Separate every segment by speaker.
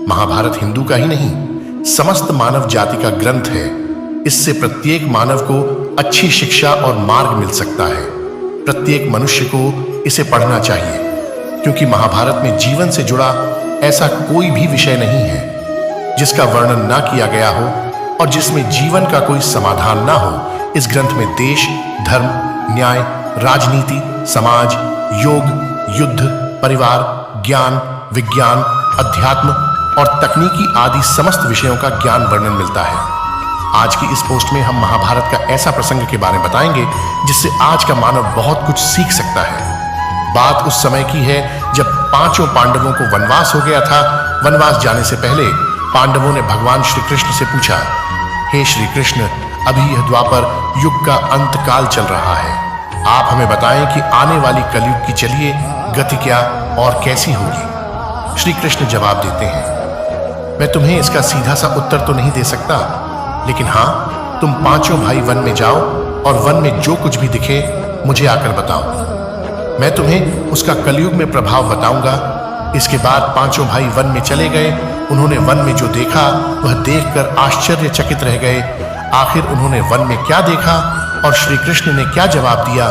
Speaker 1: महाभारत हिंदू का ही नहीं, समस्त मानव जाति का ग्रंथ है। इससे प्रत्येक मानव को अच्छी शिक्षा और मार्ग मिल सकता है। प्रत्येक मनुष्य को इसे पढ़ना चाहिए, क्योंकि महाभारत में जीवन से जुड़ा ऐसा कोई भी विषय नहीं है जिसका वर्णन ना किया गया हो और जिसमें जीवन का कोई समाधान ना हो। इस ग्रंथ में देश, धर्म, न्याय, राजनीति, समाज, योग, युद्ध, परिवार, ज्ञान, विज्ञान, अध्यात्म और तकनीकी आदि समस्त विषयों का ज्ञान वर्णन मिलता है। आज की इस पोस्ट में हम महाभारत का ऐसा प्रसंग के बारे में बताएंगे जिससे आज का मानव बहुत कुछ सीख सकता है। बात उस समय की है जब पांचों पांडवों को वनवास हो गया था। वनवास जाने से पहले पांडवों ने भगवान श्री कृष्ण से पूछा, हे श्री कृष्ण, अभी यह द्वापर युग का अंत काल चल रहा है। आप हमें बताएं कि आने वाली कलयुग की चलिए गति क्या और कैसी होगी। श्री कृष्ण जवाब देते हैं, मैं तुम्हें इसका सीधा सा उत्तर तो नहीं दे सकता, लेकिन हाँ, तुम पांचों भाई वन में जाओ और वन में जो कुछ भी दिखे मुझे आकर बताओ। मैं तुम्हें उसका कलयुग में प्रभाव बताऊंगा। इसके बाद पांचों भाई वन में चले गए। उन्होंने वन में जो देखा वह देखकर आश्चर्यचकित रह गए। आखिर उन्होंने वन में क्या देखा और श्री कृष्ण ने क्या जवाब दिया,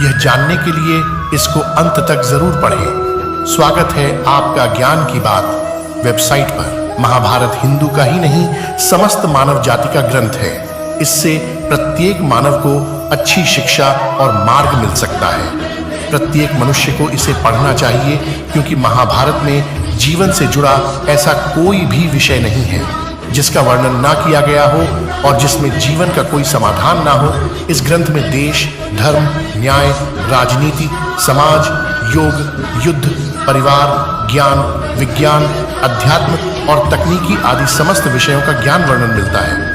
Speaker 1: यह जानने के लिए इसको अंत तक जरूर पढ़ें। स्वागत है आपका ज्ञान की बात वेबसाइट पर। महाभारत हिंदू का ही नहीं, समस्त मानव जाति का ग्रंथ है। इससे प्रत्येक मानव को अच्छी शिक्षा और मार्ग मिल सकता है। प्रत्येक मनुष्य को इसे पढ़ना चाहिए, क्योंकि महाभारत में जीवन से जुड़ा ऐसा कोई भी विषय नहीं है जिसका वर्णन ना किया गया हो और जिसमें जीवन का कोई समाधान ना हो। इस ग्रंथ में देश, धर्म, न्याय, राजनीति, समाज, योग, युद्ध, परिवार, ज्ञान, विज्ञान, अध्यात्म और तकनीकी आदि समस्त विषयों का ज्ञान वर्णन मिलता है।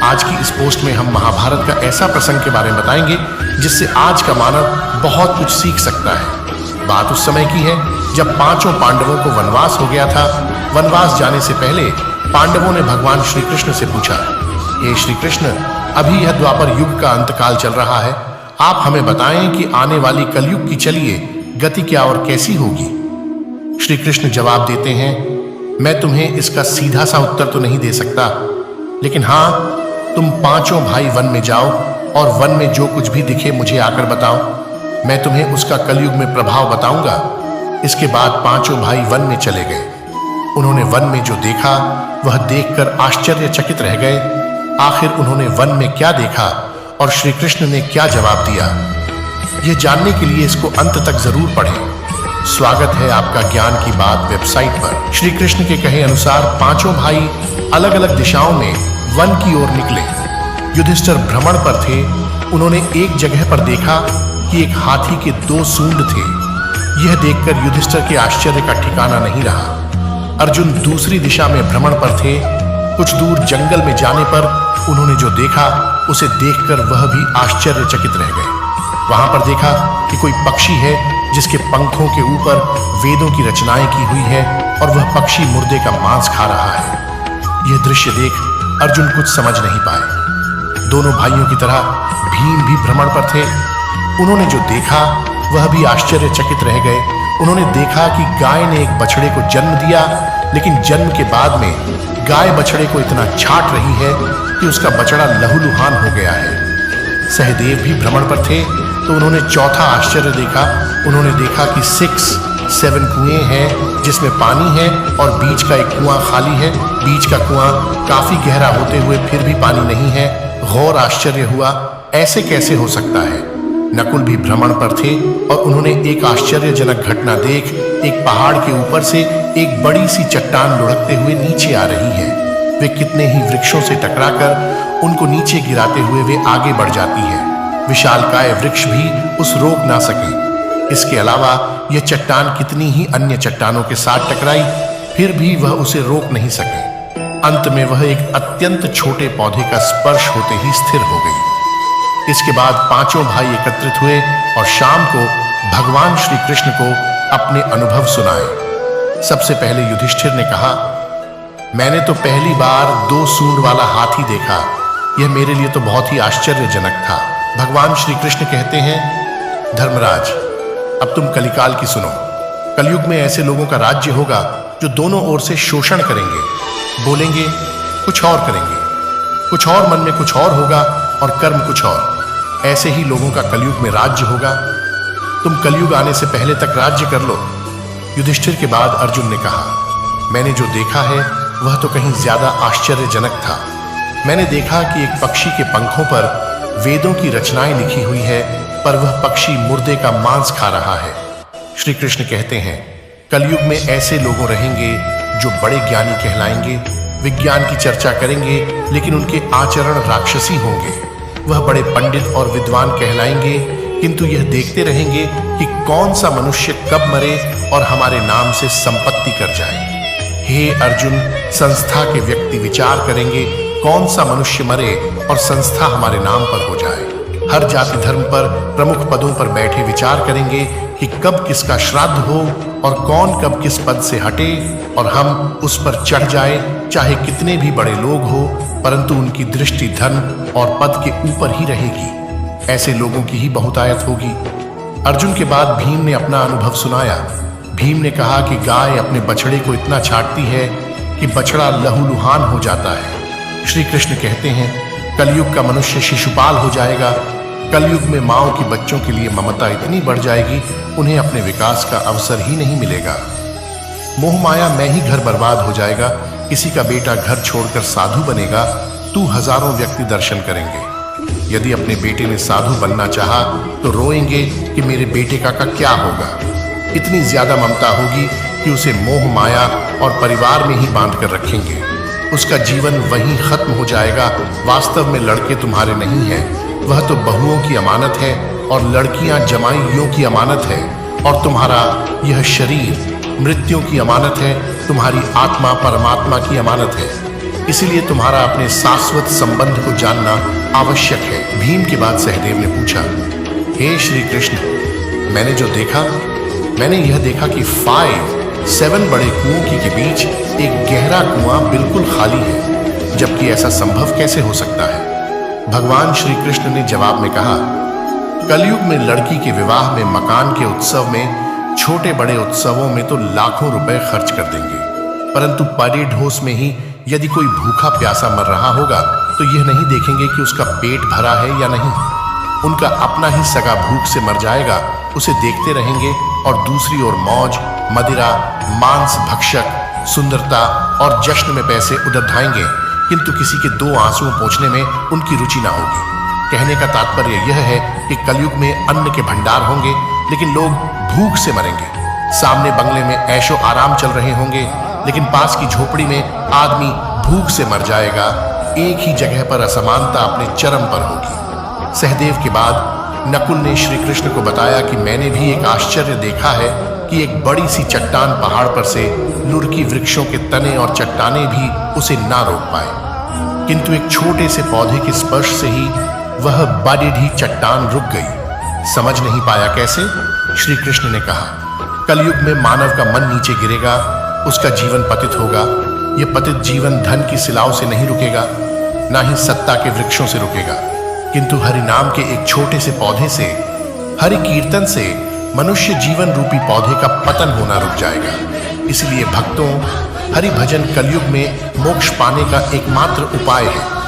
Speaker 1: आज की इस पोस्ट में हम महाभारत का ऐसा प्रसंग के बारे में बताएंगे जिससे आज का मानव बहुत कुछ सीख सकता है। बात उस समय की है जब पांचों पांडवों को वनवास हो गया था। वनवास जाने से पहले पांडवों ने भगवान श्री कृष्ण से पूछा, हे श्री कृष्ण, अभी यह द्वापर युग का अंतकाल चल रहा है। आप हमें बताएं कि आने वाली कलयुग की चलिए गति क्या और कैसी होगी। श्री कृष्ण जवाब देते हैं, मैं तुम्हें इसका सीधा सा उत्तर तो नहीं दे सकता, लेकिन हाँ, तुम पांचों भाई वन में जाओ और वन में जो कुछ भी दिखे मुझे आकर बताओ। मैं तुम्हें उसका कलयुग में प्रभाव बताऊंगा। इसके बाद पांचों भाई वन में चले गए। उन्होंने वन में जो देखा वह देखकर आश्चर्यचकित रह गए। आखिर उन्होंने वन में क्या देखा और श्री कृष्ण ने क्या जवाब दिया, यह जानने के लिए इसको अंत तक जरूर पढ़ें। स्वागत है आपका ज्ञान की बात वेबसाइट पर। श्री कृष्ण के कहे अनुसार पांचों भाई अलग अलग दिशाओं में वन की ओर निकले। युधिष्ठिर भ्रमण पर थे। उन्होंने एक जगह पर देखा कि एक हाथी के 2 सूंड थे। यह देखकर युधिष्ठिर के आश्चर्य का ठिकाना नहीं रहा। अर्जुन दूसरी दिशा में भ्रमण पर थे। कुछ दूर जंगल में जाने पर उन्होंने जो देखा उसे देखकर वह भी आश्चर्यचकित रह गए। वहां पर देखा कि कोई पक्षी है जिसके पंखों के ऊपर वेदों की रचनाएं की हुई है और वह पक्षी मुर्दे का मांस खा रहा है। यह दृश्य देख अर्जुन कुछ समझ नहीं पाए। दोनों भाइयों की तरह भीम भी भ्रमण पर थे। उन्होंने जो देखा वह भी आश्चर्यचकित रह गए। उन्होंने देखा कि गाय ने एक बछड़े को जन्म दिया, लेकिन जन्म के बाद में गाय बछड़े को इतना छाट रही है कि उसका बछड़ा लहूलुहान हो गया है। सहदेव भी भ्रमण पर थे, तो उन्होंने चौथा आश्चर्य देखा। उन्होंने देखा कि 7 कुएं हैं जिसमें पानी है और बीच का एक कुआं खाली है। बीच का कुआं काफी गहरा होते हुए फिर भी पानी नहीं है। घोर आश्चर्य हुआ, ऐसे कैसे हो सकता है। नकुल भी भ्रमण पर थे और उन्होंने एक आश्चर्यजनक घटना देख एक पहाड़ के ऊपर से एक बड़ी सी चट्टान लुढ़कते हुए नीचे आ रही है। वे कितने ही वृक्षों से टकराकर उनको नीचे गिराते हुए वे आगे बढ़ जाती है। विशालकाय वृक्ष भी उस रोक ना सके। इसके अलावा यह चट्टान कितनी ही अन्य चट्टानों के साथ टकराई, फिर भी वह उसे रोक नहीं सके। अंत में वह एक अत्यंत छोटे पौधे का स्पर्श होते ही स्थिर हो गई। इसके बाद पांचों भाई एकत्रित हुए और शाम को भगवान श्री कृष्ण को अपने अनुभव सुनाए। सबसे पहले युधिष्ठिर ने कहा, मैंने तो पहली बार 2 सूंड वाला हाथी देखा। यह मेरे लिए तो बहुत ही आश्चर्यजनक था। भगवान श्री कृष्ण कहते हैं, धर्मराज, अब तुम कलिकाल की सुनो। कलयुग में ऐसे लोगों का राज्य होगा जो दोनों ओर से शोषण करेंगे, बोलेंगे कुछ और करेंगे, कुछ और, मन में कुछ और होगा और कर्म कुछ और। ऐसे ही लोगों का कलयुग में राज्य होगा। तुम कलयुग आने से पहले तक राज्य कर लो। युधिष्ठिर के बाद अर्जुन ने कहा, मैंने जो देखा है वह तो कहीं ज्यादा आश्चर्यजनक था। मैंने देखा कि एक पक्षी के पंखों पर वेदों की रचनाएं लिखी हुई है, पर वह पक्षी मुर्दे का मांस खा रहा है। श्री कृष्ण कहते हैं, कलयुग में ऐसे लोग रहेंगे जो बड़े ज्ञानी कहलाएंगे, विज्ञान की चर्चा करेंगे, लेकिन उनके आचरण राक्षसी होंगे। वह बड़े पंडित और विद्वान कहलाएंगे, किंतु यह देखते रहेंगे कि कौन सा मनुष्य कब मरे और हमारे नाम से संपत्ति कर जाए। हे अर्जुन, संस्था के व्यक्ति विचार करेंगे कौन सा मनुष्य मरे और संस्था हमारे नाम पर हो जाए। हर जाति धर्म पर प्रमुख पदों पर बैठे विचार करेंगे कि कब किसका श्राद्ध हो और कौन कब किस पद से हटे और हम उस पर चढ़ जाए, चाहे कितने भी बड़े लोग हो, परंतु उनकी दृष्टि धन और पद के ऊपर ही रहेगी। ऐसे लोगों की ही बहुतायत होगी। अर्जुन के बाद भीम ने अपना अनुभव सुनाया। भीम ने कहा कि गाय अपने बछड़े को इतना छाटती है कि बछड़ा लहूलुहान हो जाता है। श्री कृष्ण कहते हैं, कलयुग का मनुष्य शिशुपाल हो जाएगा। कलयुग में माओ की बच्चों के लिए ममता इतनी बढ़ जाएगी, उन्हें अपने विकास का अवसर ही नहीं मिलेगा। मोह माया में ही घर बर्बाद हो जाएगा। किसी का बेटा घर छोड़कर साधु बनेगा, तू हजारों व्यक्ति दर्शन करेंगे। यदि अपने बेटे ने साधु बनना चाहा तो रोएंगे कि मेरे बेटे का क्या होगा। इतनी ज्यादा ममता होगी कि उसे मोह माया और परिवार में ही बांध कर रखेंगे। उसका जीवन वहीं खत्म हो जाएगा। वास्तव में लड़के तुम्हारे नहीं हैं, वह तो बहुओं की अमानत है और लड़कियां जमाइयों की अमानत है, और तुम्हारा यह शरीर मृत्यु की अमानत है, तुम्हारी आत्मा परमात्मा की अमानत है। इसलिए तुम्हारा अपने शाश्वत संबंध को जानना आवश्यक है। भीम के बाद सहदेव ने पूछा, हे श्री कृष्ण, मैंने जो देखा, मैंने यह देखा कि 7 बड़े कुओं के बीच एक गहरा कुआं बिल्कुल खाली है, जबकि ऐसा संभव कैसे हो सकता है। भगवान श्री कृष्ण ने जवाब में कहा, कलयुग में लड़की के विवाह में, मकान के उत्सव में, छोटे बड़े उत्सवों में तो लाखों रुपए खर्च कर देंगे, परंतु परेड हाउस में ही यदि कोई भूखा प्यासा मर रहा होगा तो यह नहीं देखेंगे कि उसका पेट भरा है या नहीं। उनका अपना ही सगा भूख से मर जाएगा, उसे देखते रहेंगे, और दूसरी ओर मौज, मदिरा, मांस भक्षक, सुंदरता और जश्न में पैसे उधर ढाएंगे, किंतु किसी के 2 आंसू पोंछने में उनकी रुचि ना होगी। कहने का तात्पर्य यह है कि कलयुग में अन्न के भंडार होंगे, लेकिन लोग भूख से मरेंगे। सामने बंगले में ऐशो आराम चल रहे होंगे, लेकिन पास की झोपड़ी में आदमी भूख से मर जाएगा। एक ही जगह पर असमानता अपने चरम पर होगी। सहदेव के बाद नकुल ने श्री कृष्ण को बताया कि मैंने भी एक आश्चर्य देखा है कि एक बड़ी सी चट्टान पहाड़ पर से लुढ़की वृक्षों के तने और चट्टाने भी उसे ना रोक पाए, किंतु एक छोटे से पौधे के स्पर्श से ही वह बड़ी ही चट्टान रुक गई। समझ नहीं पाया कैसे। श्री कृष्ण ने कहा, कलयुग में मानव का मन नीचे गिरेगा, उसका जीवन पतित होगा। यह पतित जीवन धन की सिलाओं से नहीं रुकेगा, ना ही सत्ता के वृक्षों से रुकेगा, किंतु हरि नाम के एक छोटे से पौधे से, हरि कीर्तन से मनुष्य जीवन रूपी पौधे का पतन होना रुक जाएगा। इसलिए भक्तों, हरि भजन कलयुग में मोक्ष पाने का एकमात्र उपाय है।